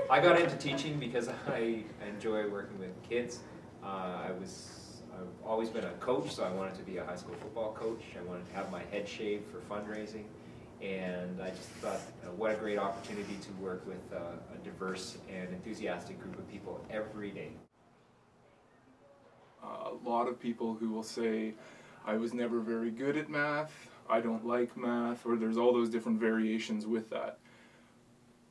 I got into teaching because I enjoy working with kids. I've always been a coach, so I wanted to be a high school football coach. I wanted to have my head shaved for fundraising, and I just thought, what a great opportunity to work with a diverse and enthusiastic group of people every day. A lot of people who will say, I was never very good at math, I don't like math, or there's all those different variations with that.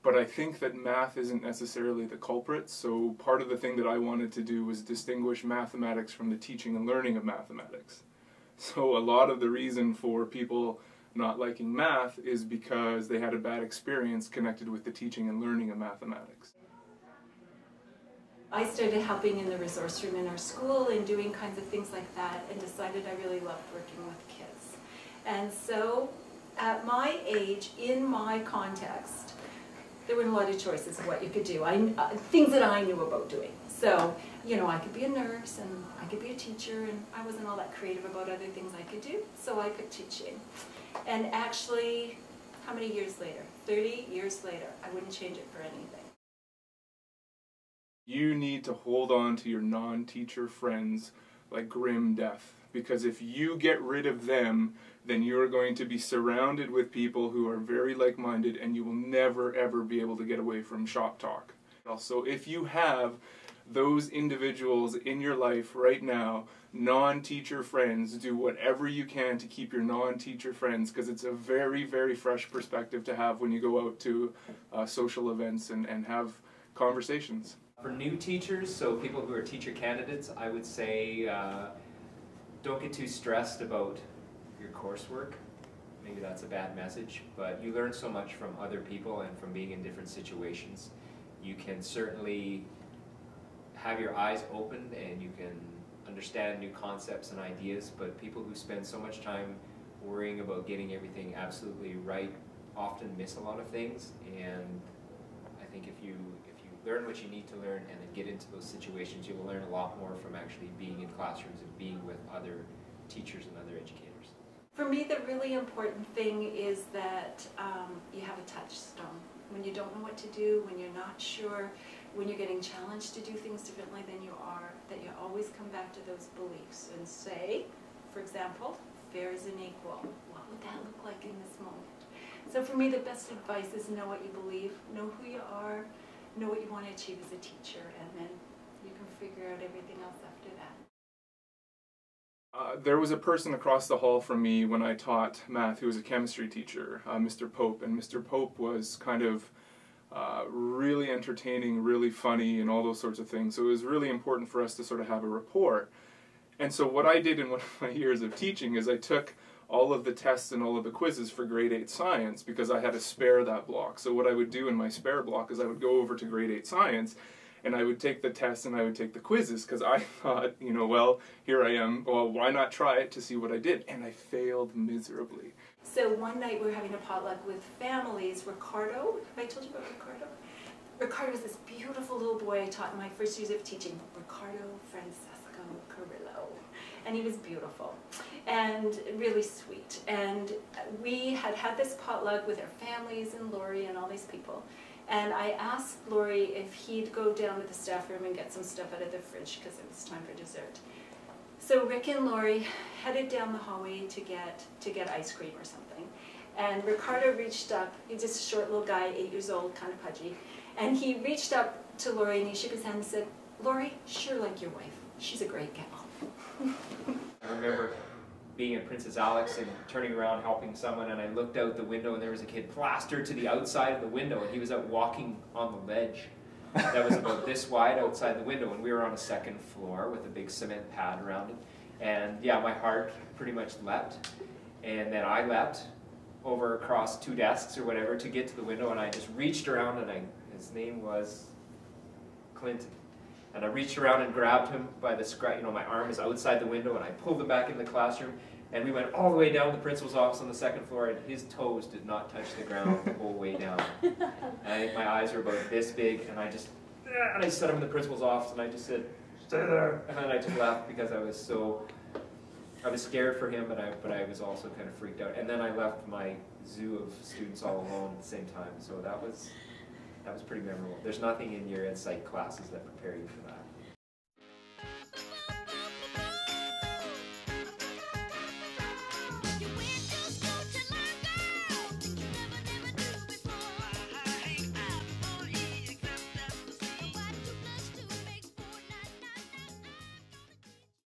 But I think that math isn't necessarily the culprit, so part of the thing that I wanted to do was distinguish mathematics from the teaching and learning of mathematics. So a lot of the reason for people not liking math is because they had a bad experience connected with the teaching and learning of mathematics. I started helping in the resource room in our school and doing kinds of things like that, and decided I really loved working with kids. And so at my age, in my context, there were a lot of choices of what you could do, things that I knew about doing. So, you know, I could be a nurse and I could be a teacher, and I wasn't all that creative about other things I could do, so I picked teaching. And actually, how many years later? 30 years later, I wouldn't change it for anything. You need to hold on to your non-teacher friends like grim death, because if you get rid of them, then you're going to be surrounded with people who are very like-minded, and you will never ever be able to get away from shop talk. Also, if you have those individuals in your life right now, non-teacher friends, do whatever you can to keep your non-teacher friends, because it's a very, very fresh perspective to have when you go out to social events and have conversations. For new teachers, so people who are teacher candidates, I would say don't get too stressed about your coursework. Maybe that's a bad message, but you learn so much from other people and from being in different situations. You can certainly have your eyes opened and you can understand new concepts and ideas, but people who spend so much time worrying about getting everything absolutely right often miss a lot of things. And I think if you learn what you need to learn and then get into those situations, you will learn a lot more from actually being in classrooms and being with other teachers and other educators. For me, the really important thing is that you have a touchstone. When you don't know what to do, when you're not sure, when you're getting challenged to do things differently than you are, that you always come back to those beliefs and say, for example, fair is unequal. What would that look like in this moment? So for me, the best advice is know what you believe, know who you are, know what you want to achieve as a teacher, and then you can figure out everything else after that. There was a person across the hall from me when I taught math who was a chemistry teacher, Mr. Pope, and Mr. Pope was kind of really entertaining, really funny, and all those sorts of things, so it was really important for us to sort of have a rapport. And so what I did in one of my years of teaching is I took all of the tests and all of the quizzes for grade 8 science because I had to spare that block. So what I would do in my spare block is I would go over to grade 8 science and I would take the tests and I would take the quizzes because I thought, you know, well, here I am, well, why not try it to see what I did? And I failed miserably. So one night we were having a potluck with families. Ricardo, have I told you about Ricardo? Ricardo was this beautiful little boy I taught in my first years of teaching, Ricardo Francesco Carrillo. And he was beautiful and really sweet. And we had had this potluck with our families and Lori and all these people. And I asked Lori if he'd go down to the staff room and get some stuff out of the fridge because it was time for dessert. So Rick and Lori headed down the hallway to get ice cream or something. And Ricardo reached up, he's just a short little guy, 8 years old, kind of pudgy. And he reached up to Lori and he shook his hand and said, "Lori, sure like your wife. She's a great gal." I remember being at Princess Alex and turning around helping someone, and I looked out the window and there was a kid plastered to the outside of the window, and he was out walking on the ledge that was about this wide outside the window, and we were on a second floor with a big cement pad around it. And yeah, my heart pretty much leapt, and then I leapt over across 2 desks or whatever to get to the window, and I just reached around, and his name was Clinton. And I reached around and grabbed him by the scratch, you know, my arm is outside the window, and I pulled him back into the classroom, and we went all the way down to the principal's office on the second floor, and his toes did not touch the ground the whole way down. And I think my eyes were about this big, and I set him in the principal's office, and I just said, "Stay there." And then I just left because I was scared for him, but I was also kind of freaked out. And then I left my zoo of students all alone at the same time, so that was That was pretty memorable. There's nothing in your insight classes that prepare you for that.